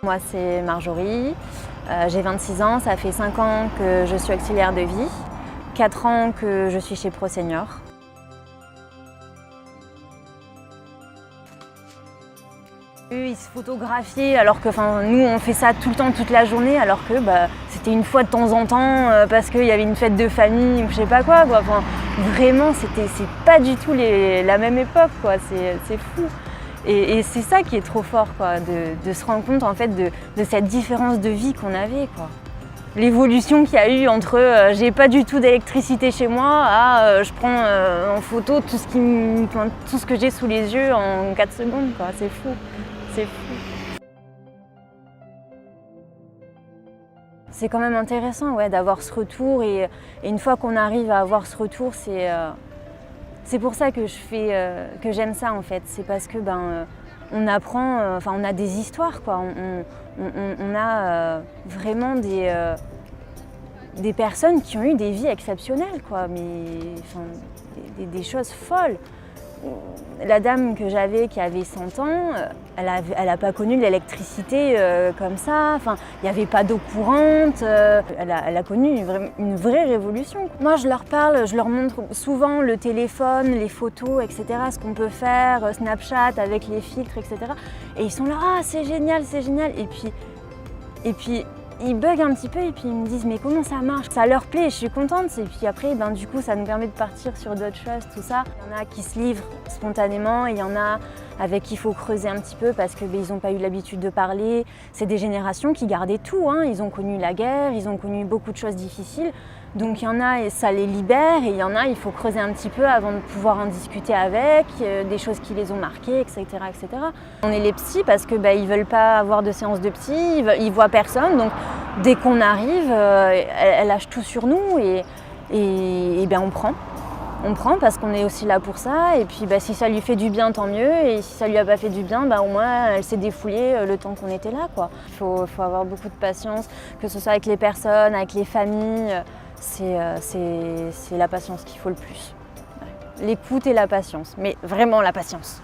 Moi, c'est Marjorie, j'ai 26 ans, ça fait 5 ans que je suis auxiliaire de vie, 4 ans que je suis chez ProSenior. Eux, ils se photographiaient alors que nous, on fait ça tout le temps, toute la journée, alors que c'était une fois de temps en temps parce qu'il y avait une fête de famille ou je sais pas quoi. Vraiment, c'est pas du tout la même époque, quoi. C'est fou. Et c'est ça qui est trop fort, quoi, de se rendre compte en fait de cette différence de vie qu'on avait, quoi. L'évolution qu'il y a eu entre j'ai pas du tout d'électricité chez moi à je prends en photo tout ce que j'ai sous les yeux en 4 secondes, quoi. C'est fou. C'est fou. C'est quand même intéressant, ouais, d'avoir ce retour et une fois qu'on arrive à avoir ce retour, c'est pour ça que que j'aime ça en fait. C'est parce que on apprend, on a des histoires, quoi. On a vraiment des personnes qui ont eu des vies exceptionnelles, quoi, mais des choses folles. La dame que j'avais qui avait 100 ans, elle a pas connu l'électricité comme ça, il n'y avait pas d'eau courante, elle a connu une vraie révolution. Moi je leur parle, je leur montre souvent le téléphone, les photos, etc., ce qu'on peut faire, Snapchat avec les filtres, etc. Et ils sont là, ah c'est génial, et puis ils bug un petit peu et puis ils me disent mais comment ça marche? Ça leur plaît, je suis contente et puis après du coup ça nous permet de partir sur d'autres choses, tout ça. Il y en a qui se livrent spontanément et il y en a avec qui il faut creuser un petit peu parce que ils n'ont pas eu l'habitude de parler. C'est des générations qui gardaient tout, hein. Ils ont connu la guerre, ils ont connu beaucoup de choses difficiles. Donc il y en a et ça les libère et il y en a il faut creuser un petit peu avant de pouvoir en discuter avec, des choses qui les ont marquées, etc., etc. On est les psys parce que ils veulent pas avoir de séance de psy, ils voient personne, donc dès qu'on arrive, elle lâche tout sur nous et on prend. On prend parce qu'on est aussi là pour ça et puis si ça lui fait du bien tant mieux et si ça lui a pas fait du bien au moins elle s'est défoulée le temps qu'on était là, quoi. Il faut avoir beaucoup de patience, que ce soit avec les personnes, avec les familles. C'est la patience qu'il faut le plus. L'écoute et la patience, mais vraiment la patience.